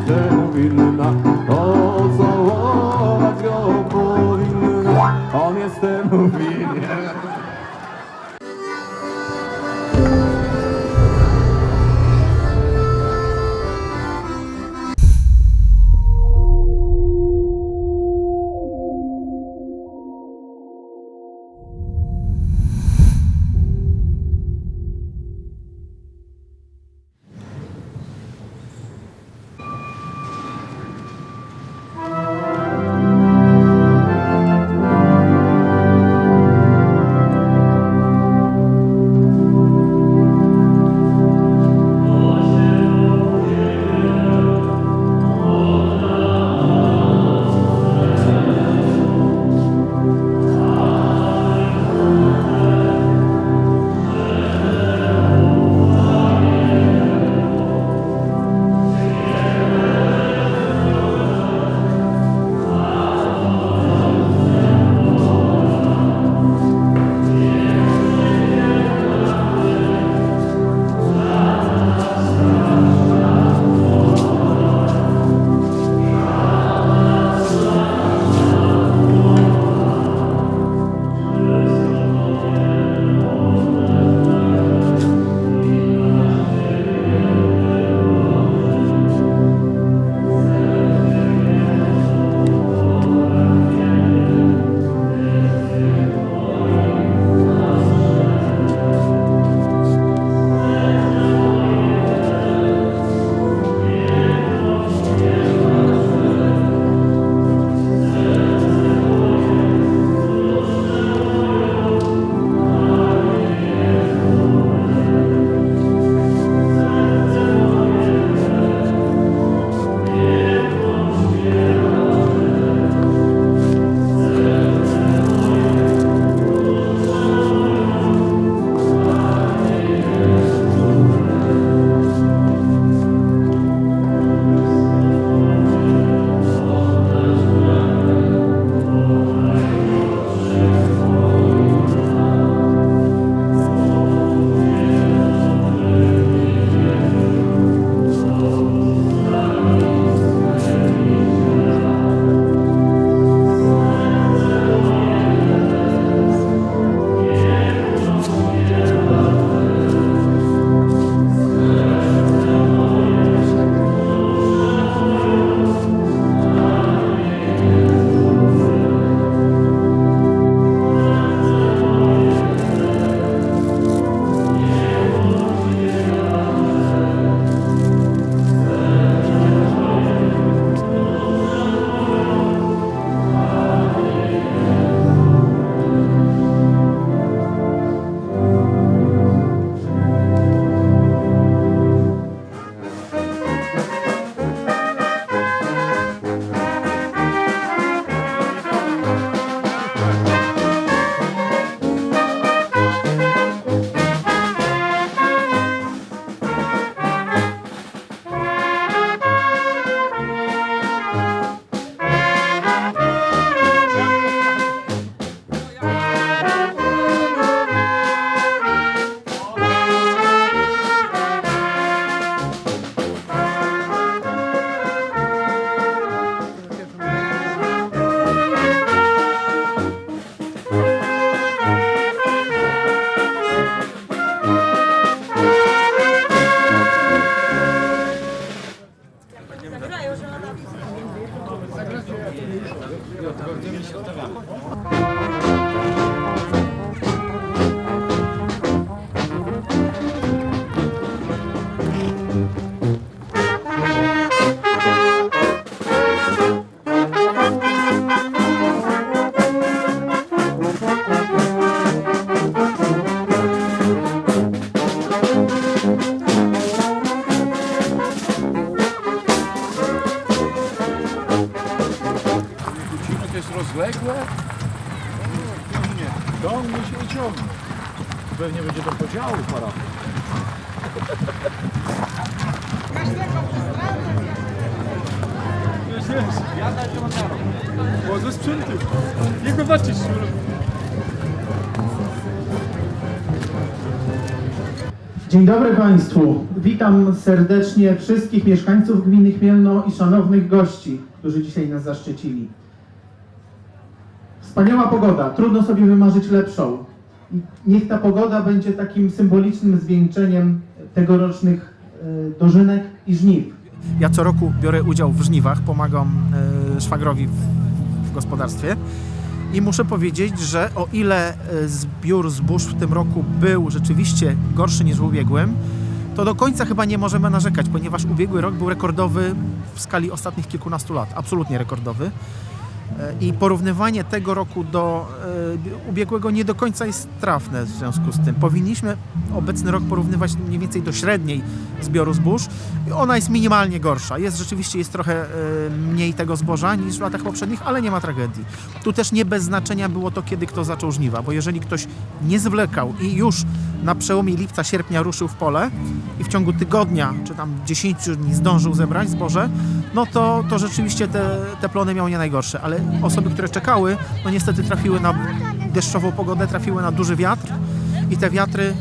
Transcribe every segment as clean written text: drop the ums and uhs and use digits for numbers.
temu winna, pocałować go powinna, on jest temu winien. rozległe. Ciągnie się i ciągnie. Pewnie będzie do podziału parafii. Jest. Bo ze sprzęty. Jego zacisz. Dzień dobry Państwu. Witam serdecznie wszystkich mieszkańców gminy Chmielno i szanownych gości, którzy dzisiaj nas zaszczycili. Wspaniała pogoda, trudno sobie wymarzyć lepszą. Niech ta pogoda będzie takim symbolicznym zwieńczeniem tegorocznych dożynek i żniw. Ja co roku biorę udział w żniwach, pomagam szwagrowi w gospodarstwie i muszę powiedzieć, że o ile zbiór zbóż w tym roku był rzeczywiście gorszy niż w ubiegłym, to do końca chyba nie możemy narzekać, ponieważ ubiegły rok był rekordowy w skali ostatnich kilkunastu lat, absolutnie rekordowy. I porównywanie tego roku do ubiegłego nie do końca jest trafne w związku z tym. Powinniśmy obecny rok porównywać mniej więcej do średniej zbioru zbóż. Ona jest minimalnie gorsza. Rzeczywiście jest trochę mniej tego zboża niż w latach poprzednich, ale nie ma tragedii. Tu też nie bez znaczenia było to, kiedy kto zaczął żniwa, bo jeżeli ktoś nie zwlekał i już na przełomie lipca, sierpnia ruszył w pole i w ciągu tygodnia czy tam 10 dni zdążył zebrać zboże, no to rzeczywiście te plony miały nie najgorsze, ale osoby, które czekały, no niestety trafiły na deszczową pogodę, trafiły na duży wiatr i te wiatry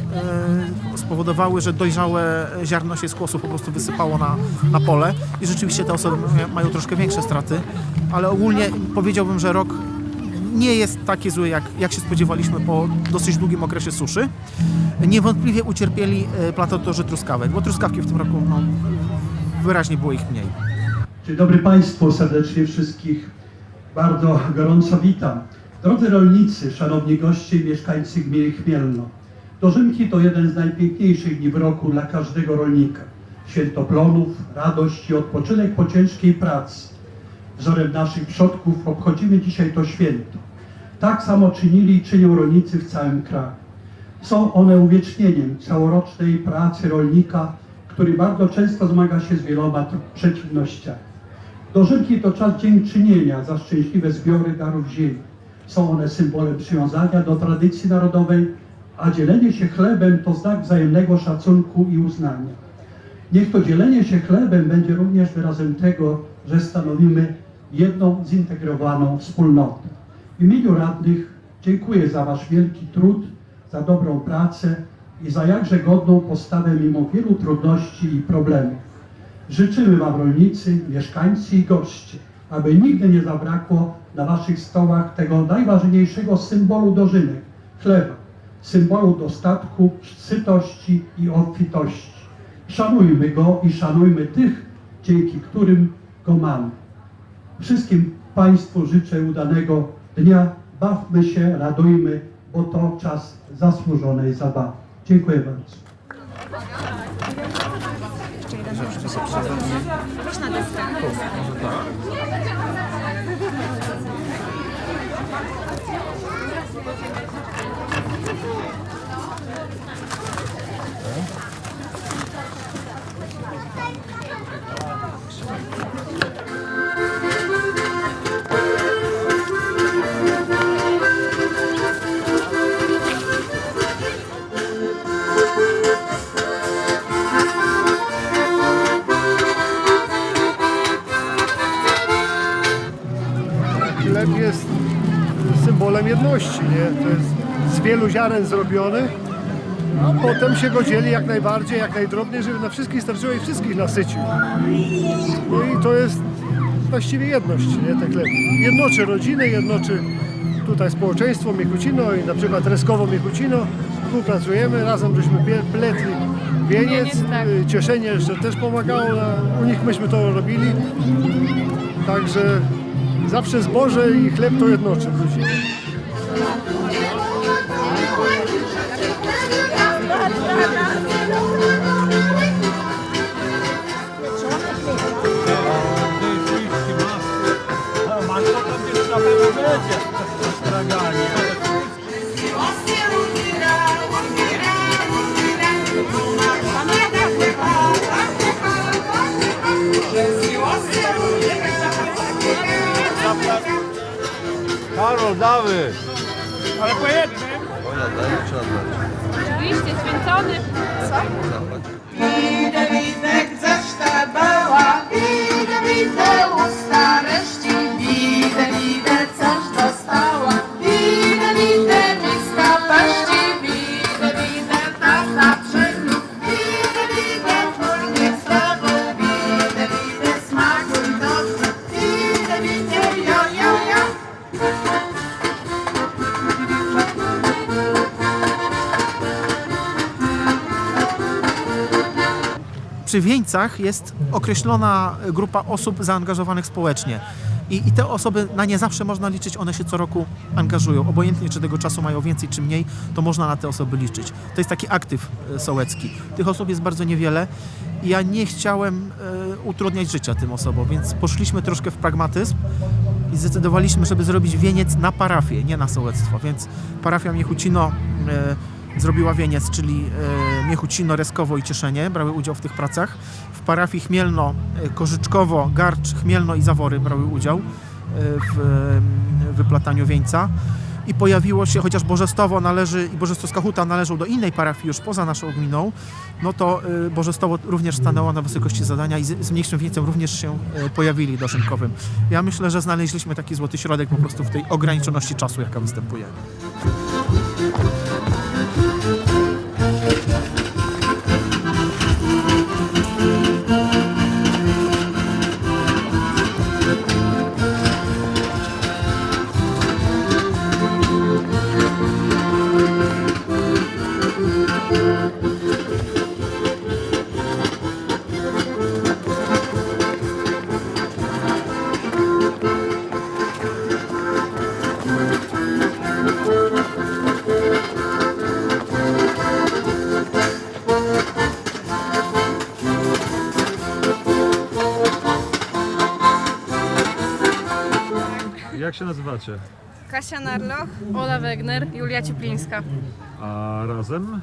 spowodowały, że dojrzałe ziarno się z kłosu po prostu wysypało na pole i rzeczywiście te osoby mają troszkę większe straty, ale ogólnie powiedziałbym, że rok nie jest taki zły, jak się spodziewaliśmy po dosyć długim okresie suszy. Niewątpliwie ucierpieli plantatorzy truskawek, bo truskawki w tym roku wyraźnie było ich mniej. Dzień dobry Państwu, serdecznie wszystkich bardzo gorąco witam. Drodzy rolnicy, szanowni goście i mieszkańcy gminy Chmielno. Dożynki to jeden z najpiękniejszych dni w roku dla każdego rolnika. Święto plonów, radość i odpoczynek po ciężkiej pracy. Wzorem naszych przodków obchodzimy dzisiaj to święto. Tak samo czynili i czynią rolnicy w całym kraju. Są one uwiecznieniem całorocznej pracy rolnika, który bardzo często zmaga się z wieloma przeciwnościami. Dożynki to czas dziękczynienia za szczęśliwe zbiory darów ziemi. Są one symbolem przywiązania do tradycji narodowej, a dzielenie się chlebem to znak wzajemnego szacunku i uznania. Niech to dzielenie się chlebem będzie również wyrazem tego, że stanowimy jedną zintegrowaną wspólnotę. W imieniu radnych dziękuję za Wasz wielki trud, za dobrą pracę i za jakże godną postawę mimo wielu trudności i problemów. Życzymy Wam, rolnicy, mieszkańcy i goście, aby nigdy nie zabrakło na Waszych stołach tego najważniejszego symbolu dożynek – chleba, symbolu dostatku, sytości i obfitości. Szanujmy go i szanujmy tych, dzięki którym go mamy. Wszystkim Państwu życzę udanego dnia, bawmy się, radujmy, bo to czas zasłużonej zabawy. Dziękuję bardzo. Chleb jest symbolem jedności, nie? To jest z wielu ziaren zrobiony, a potem się go dzieli jak najbardziej, jak najdrobniej, żeby na wszystkich starczyło i wszystkich nasycił. No i to jest właściwie jedność, nie? Ten chleb jednoczy rodziny, jednoczy tutaj społeczeństwo Miekucino i na przykład Reskowo Miekucino. Współpracujemy, razem żeśmy pletli wieniec, Cieszenie jeszcze też pomagało, u nich myśmy to robili. Także zawsze zboże i chleb to jednoczy ludzi. Karol, dawy! Ale po jednym. Oczywiście, święcony. Widzę, coś ta była, widzę usta reszci, widzę, coś dostała, widzę, miska paści, widzę, tata przegród, przy wieńcach jest określona grupa osób zaangażowanych społecznie. I te osoby, na nie zawsze można liczyć, one się co roku angażują. Obojętnie, czy tego czasu mają więcej, czy mniej, to można na te osoby liczyć. To jest taki aktyw sołecki. Tych osób jest bardzo niewiele i ja nie chciałem utrudniać życia tym osobom, więc poszliśmy troszkę w pragmatyzm i zdecydowaliśmy, żeby zrobić wieniec na parafię, nie na sołectwo. Więc parafia Miechucino zrobiła wieniec, czyli Miechucino, Reskowo i Cieszenie brały udział w tych pracach. W parafii Chmielno, Kożyczkowo, Garcz, Chmielno i Zawory brały udział w wyplataniu wieńca. I pojawiło się, chociaż Bożestowo należy i Bożestowska Huta należą do innej parafii już poza naszą gminą, no to Bożestowo również stanęło na wysokości zadania i z mniejszym wieńcem również się pojawili dożynkowym. Ja myślę, że znaleźliśmy taki złoty środek po prostu w tej ograniczoności czasu, jaka występuje. Jak się nazywacie? Kasia Narloch, Ola Wegner, Julia Cieplińska. A razem?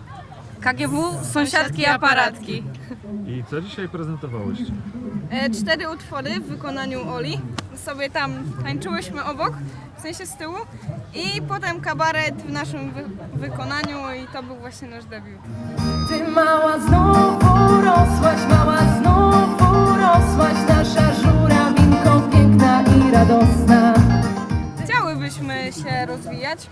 KGW, sąsiadki aparatki. I co dzisiaj prezentowałyście? 4 utwory w wykonaniu Oli. Sobie tam tańczyłyśmy obok, w sensie z tyłu. I potem kabaret w naszym wykonaniu i to był właśnie nasz debiut. Ty mała znowu rosłaś, nasza żurawinko piękna i radosna. Chciałybyśmy się rozwijać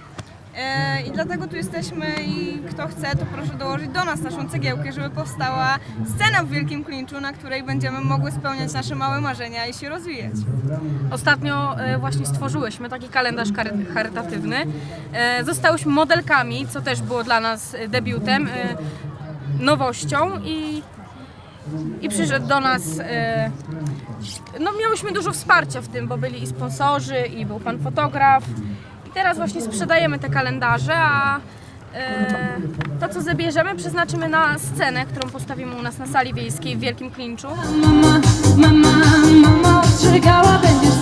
i dlatego tu jesteśmy i kto chce, to proszę dołożyć do nas naszą cegiełkę, żeby powstała scena w Wielkim Klinczu, na której będziemy mogły spełniać nasze małe marzenia i się rozwijać. Ostatnio właśnie stworzyłyśmy taki kalendarz charytatywny. Zostałyśmy modelkami, co też było dla nas debiutem, nowością i przyszedł do nas, no miałyśmy dużo wsparcia w tym, bo byli i sponsorzy, i był pan fotograf. I teraz właśnie sprzedajemy te kalendarze, a to co zabierzemy przeznaczymy na scenę, którą postawimy u nas na sali wiejskiej w Wielkim Klinczu. Mama ostrzegała, będziesz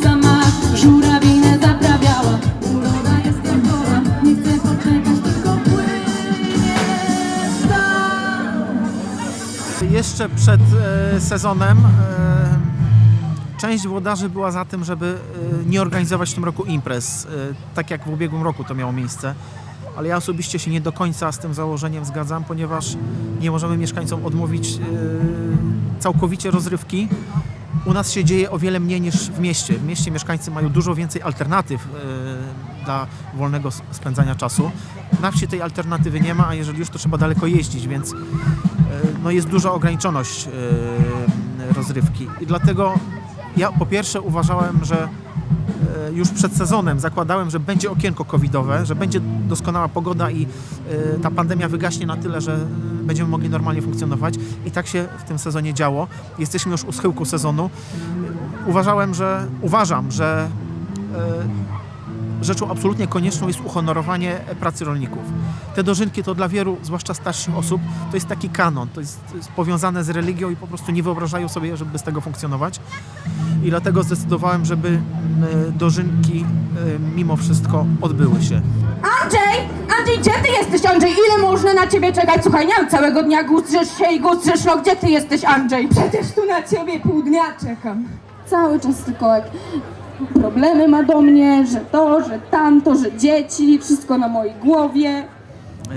sama żurawinę zaprawiała. Uroda jest jak woda, nie chcę poczekać, tylko płyniesz tam. Jeszcze przed sezonem część włodarzy była za tym, żeby nie organizować w tym roku imprez, tak jak w ubiegłym roku to miało miejsce. Ale ja osobiście się nie do końca z tym założeniem zgadzam, ponieważ nie możemy mieszkańcom odmówić całkowicie rozrywki. U nas się dzieje o wiele mniej niż w mieście. W mieście mieszkańcy mają dużo więcej alternatyw dla wolnego spędzania czasu. Na wsi tej alternatywy nie ma, a jeżeli już, to trzeba daleko jeździć, więc no jest duża ograniczoność rozrywki. I dlatego ja po pierwsze uważałem, że już przed sezonem zakładałem, że będzie okienko covidowe, że będzie doskonała pogoda i ta pandemia wygaśnie na tyle, że będziemy mogli normalnie funkcjonować. I tak się w tym sezonie działo. Jesteśmy już u schyłku sezonu. Uważam, że rzeczą absolutnie konieczną jest uhonorowanie pracy rolników. Te dożynki to dla wielu, zwłaszcza starszych osób, to jest taki kanon, to jest powiązane z religią i po prostu nie wyobrażają sobie, żeby bez tego funkcjonować. I dlatego zdecydowałem, żeby dożynki mimo wszystko odbyły się. Andrzej, gdzie ty jesteś, Andrzej? Ile można na ciebie czekać? Słuchaj, nie wiem, całego dnia gustrzesz się i gustrzesz, no gdzie ty jesteś, Andrzej? Przecież tu na ciebie pół dnia czekam. Cały czas tylko jak problemy ma do mnie, że to, że tamto, że dzieci, wszystko na mojej głowie.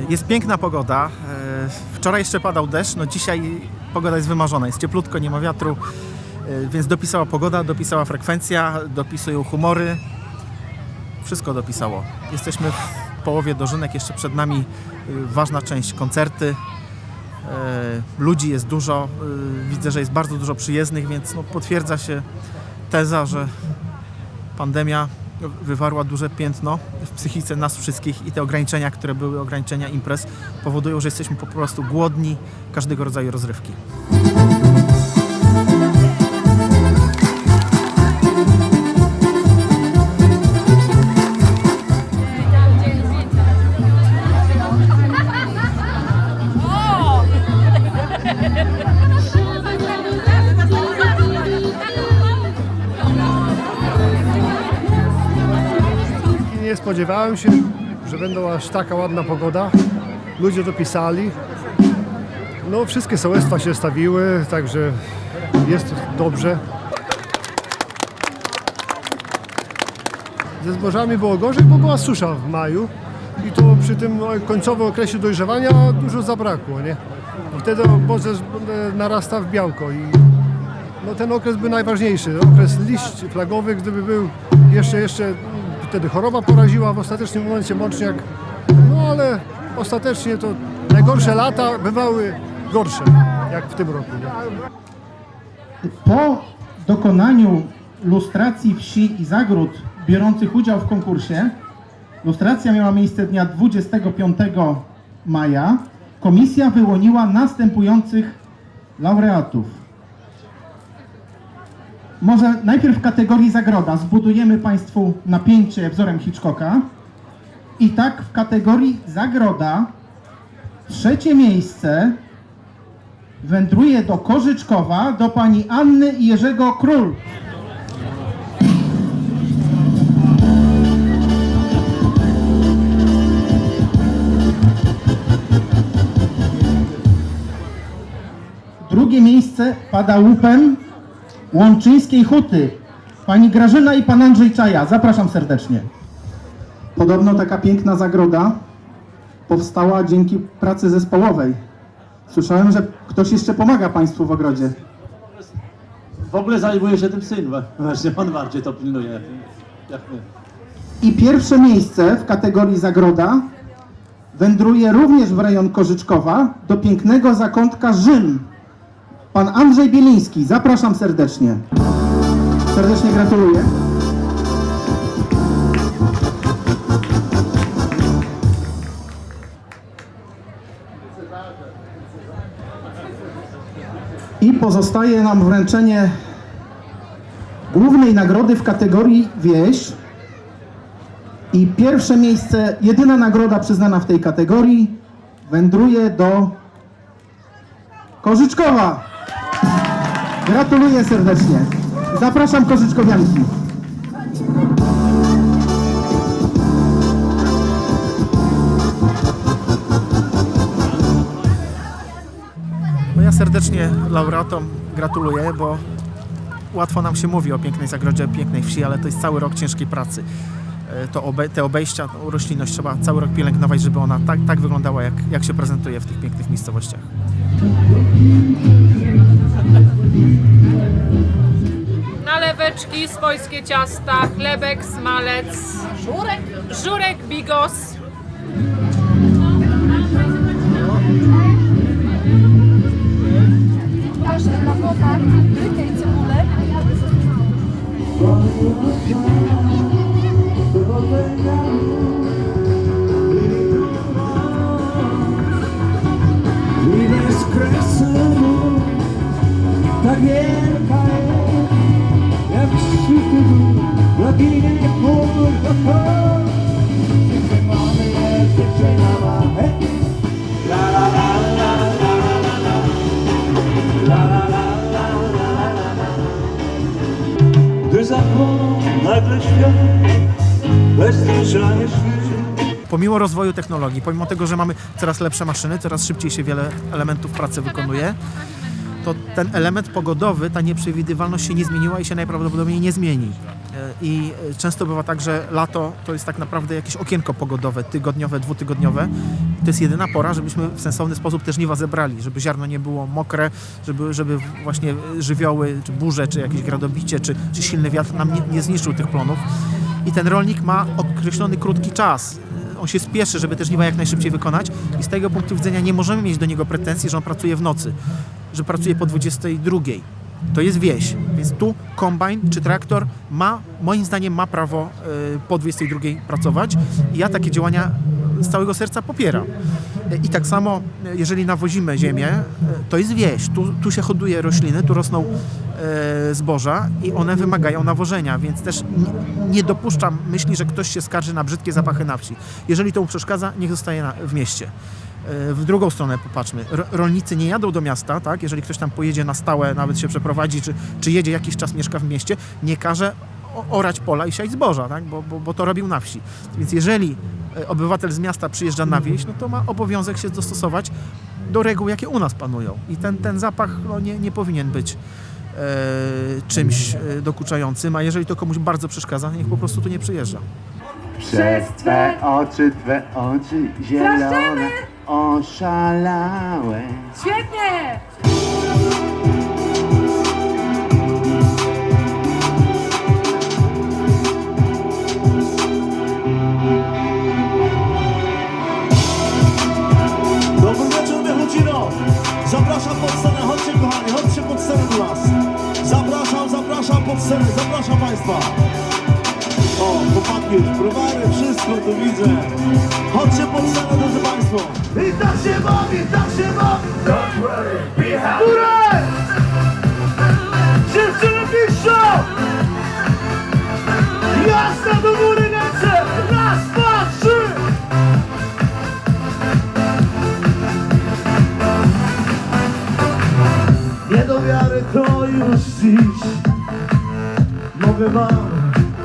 Jest piękna pogoda. Wczoraj jeszcze padał deszcz, no dzisiaj pogoda jest wymarzona, jest cieplutko, nie ma wiatru, więc dopisała pogoda, dopisała frekwencja, dopisują humory. Wszystko dopisało. Jesteśmy w połowie dożynek, jeszcze przed nami ważna część, koncerty. Ludzi jest dużo, widzę, że jest bardzo dużo przyjezdnych, więc no potwierdza się teza, że pandemia wywarła duże piętno w psychice nas wszystkich i te ograniczenia, które były ograniczenia imprez, powodują, że jesteśmy po prostu głodni każdego rodzaju rozrywki. Nie spodziewałem się, że będą aż taka ładna pogoda. Ludzie dopisali. No, wszystkie sołectwa się stawiły, także jest dobrze. Ze zbożami było gorzej, bo była susza w maju i to przy tym końcowym okresie dojrzewania dużo zabrakło, nie? Wtedy owoce narasta w białko i no, ten okres był najważniejszy. Okres liść flagowych, gdyby był jeszcze wtedy choroba poraziła w ostatecznym momencie mączniak, no ale ostatecznie to najgorsze lata bywały gorsze, jak w tym roku. Nie? Po dokonaniu lustracji wsi i zagród biorących udział w konkursie, lustracja miała miejsce dnia 25 maja, komisja wyłoniła następujących laureatów. Może najpierw w kategorii zagroda zbudujemy Państwu napięcie wzorem Hitchcocka. I tak w kategorii zagroda trzecie miejsce wędruje do Korzyczkowa, do pani Anny i Jerzego Król. Drugie miejsce pada łupem Łączyńskiej Huty. Pani Grażyna i pan Andrzej Czaja. Zapraszam serdecznie. Podobno taka piękna zagroda powstała dzięki pracy zespołowej. Słyszałem, że ktoś jeszcze pomaga Państwu w ogrodzie. W ogóle zajmuje się tym syn, właśnie on bardziej to pilnuje. Jak my. I pierwsze miejsce w kategorii zagroda wędruje również w rejon Korzyczkowa do pięknego zakątka Rzym. Pan Andrzej Bieliński, zapraszam serdecznie. Serdecznie gratuluję. I pozostaje nam wręczenie głównej nagrody w kategorii wieś. I pierwsze miejsce, jedyna nagroda przyznana w tej kategorii, wędruje do Korzyczkowa. Gratuluję serdecznie. Zapraszam korzyczkowianki. No ja serdecznie laureatom gratuluję, bo łatwo nam się mówi o pięknej zagrodzie, pięknej wsi, ale to jest cały rok ciężkiej pracy. Te obejścia, tą roślinność trzeba cały rok pielęgnować, żeby ona tak wyglądała, jak się prezentuje w tych pięknych miejscowościach. Naleweczki, swojskie ciasta, chlebek, smalec, żurek, bigos. Proszę na chłopak, brykę i cebulę. Idę z kresu, tak wielka jest, jak szyty łaginie pól. Mamy jest dziewczyna ma, la la la la la la la la la. Gdy zapłoną nagle świat, bez zbliżania świt. Pomimo rozwoju technologii, pomimo tego, że mamy coraz lepsze maszyny, coraz szybciej się wiele elementów pracy wykonuje, to ten element pogodowy, ta nieprzewidywalność się nie zmieniła i się najprawdopodobniej nie zmieni. I często bywa tak, że lato to jest tak naprawdę jakieś okienko pogodowe, tygodniowe, dwutygodniowe. To jest jedyna pora, żebyśmy w sensowny sposób te żniwa zebrali, żeby ziarno nie było mokre, żeby właśnie żywioły, czy burze, czy jakieś gradobicie, czy silny wiatr nam nie zniszczył tych plonów. I ten rolnik ma określony krótki czas. On się spieszy, żeby te żniwa jak najszybciej wykonać i z tego punktu widzenia nie możemy mieć do niego pretensji, że on pracuje w nocy, że pracuje po 22. to jest wieś, więc tu kombajn czy traktor moim zdaniem ma prawo po 22 pracować i ja takie działania z całego serca popieram. I tak samo, jeżeli nawozimy ziemię, to jest wieś, tu się hoduje rośliny, tu rosną zboża i one wymagają nawożenia, więc też nie dopuszczam myśli, że ktoś się skarży na brzydkie zapachy na wsi. Jeżeli to mu przeszkadza, niech zostaje w mieście. W drugą stronę popatrzmy, rolnicy nie jadą do miasta, tak? Jeżeli ktoś tam pojedzie na stałe, nawet się przeprowadzi, czy jedzie jakiś czas, mieszka w mieście, nie każe orać pola i siać zboża, tak? Bo to robił na wsi. Więc jeżeli obywatel z miasta przyjeżdża na wieś, no to ma obowiązek się dostosować do reguł, jakie u nas panują. I ten zapach nie powinien być czymś dokuczającym, a jeżeli to komuś bardzo przeszkadza, niech po prostu tu nie przyjeżdża. Przez twe oczy zielone oszalałe. Świetnie! Dobry wieczór, Wychodzino! Zapraszam pod scenę, chodźcie kochani, chodźcie pod scenę do nas. Zapraszam pod scenę, zapraszam Państwa. O, chłopaki, browary, wszystko tu widzę. Chodźcie pod scenę, drodzy Państwo. I tak się bawi, tak się bawi. Don't worry, be happy. Górę! Dziewczyny piszą! Jasna do góry ręce! Raz, dwa, trzy! Nie do wiary to już dziś. Mogę wam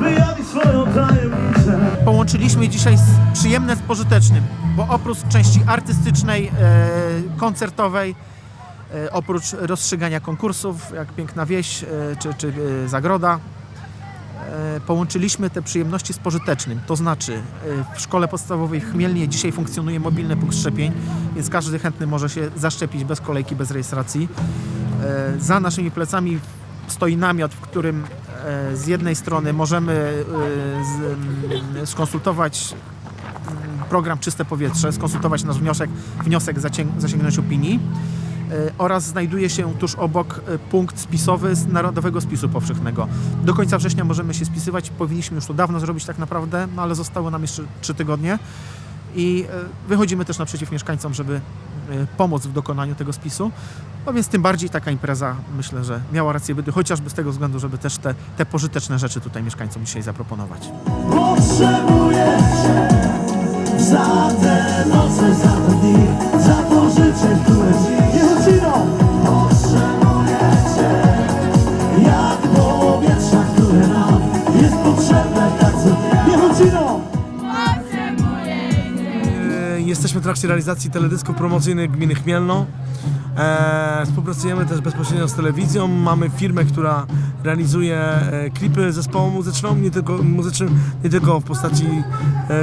wyjawić swoją tajemnicę. Połączyliśmy dzisiaj przyjemne z pożytecznym, bo oprócz części artystycznej, koncertowej, oprócz rozstrzygania konkursów, jak Piękna Wieś czy Zagroda, połączyliśmy te przyjemności z pożytecznym. To znaczy w szkole podstawowej w Chmielnie dzisiaj funkcjonuje mobilny punkt szczepień, więc każdy chętny może się zaszczepić bez kolejki, bez rejestracji. Za naszymi plecami stoi namiot, w którym z jednej strony możemy skonsultować program Czyste Powietrze, skonsultować nasz wniosek zasięgnąć opinii oraz znajduje się tuż obok punkt spisowy z Narodowego Spisu Powszechnego. Do końca września możemy się spisywać, powinniśmy już to dawno zrobić tak naprawdę, no ale zostały nam jeszcze 3 tygodnie i wychodzimy też naprzeciw mieszkańcom, żeby pomóc w dokonaniu tego spisu. No więc tym bardziej taka impreza, myślę, że miała rację bytu, chociażby z tego względu, żeby też te pożyteczne rzeczy tutaj mieszkańcom dzisiaj zaproponować. Potrzebuję cię za te noce, za te dni, za to życie, które dziś. Wychodzino! Potrzebuję cię jak powietrza, które nam jest potrzebne, tak co Wychodzino! Jesteśmy w trakcie realizacji teledysków promocyjnych Gminy Chmielno. Współpracujemy też bezpośrednio z telewizją. Mamy firmę, która realizuje klipy zespołu muzycznym, nie tylko w postaci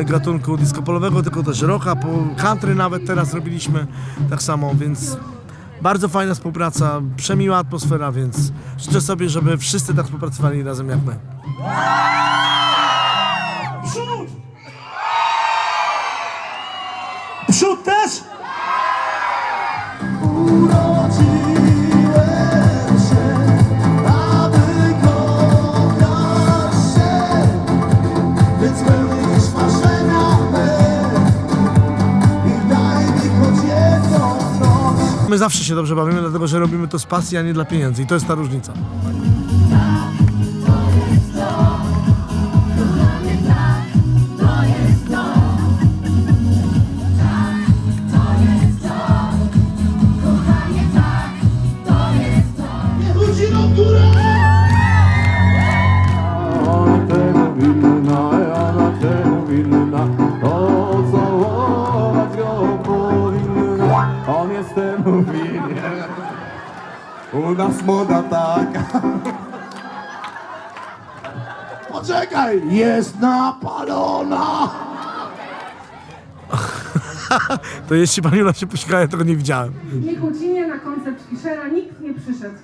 gatunku disco polowego, tylko też rocka, country nawet teraz robiliśmy tak samo, więc bardzo fajna współpraca, przemiła atmosfera, więc życzę sobie, żeby wszyscy tak współpracowali razem jak my. Przód! Przód też? Urodziłem się, aby kochać się, więc spełnisz marzenia me i daj mi choć jedną noc. My zawsze się dobrze bawimy, dlatego że robimy to z pasji, a nie dla pieniędzy i to jest ta różnica. Ona tego winna, pocałować go powinna. On jest temu winien. U nas moda taka. Poczekaj, jest napalona! To jeśli pani Jula się posikała, ja tego nie widziałem. W Mikucinie na koncert Fischera nikt nie przyszedł.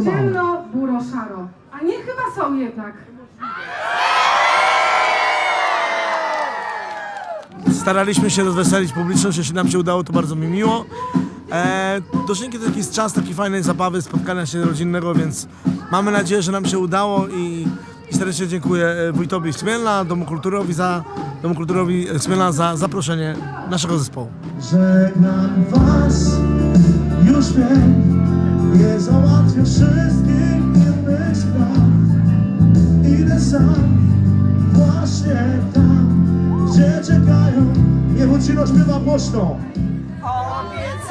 Ciemno, buro, szaro. A nie chyba są jednak. Staraliśmy się rozweselić publiczność, jeśli nam się udało, to bardzo mi miło. Dożynki to jakiś czas takiej fajnej zabawy, spotkania się rodzinnego, więc mamy nadzieję, że nam się udało i serdecznie dziękuję wójtowi Chmielna, Domu Kulturowi Chmielna za zaproszenie naszego zespołu. Żegnam was, już wiem, nie załatwię wszystkich innych spraw. Idę sam, właśnie tam, gdzie czekają. Niech Ucino śpiewa głośno. Obiecałem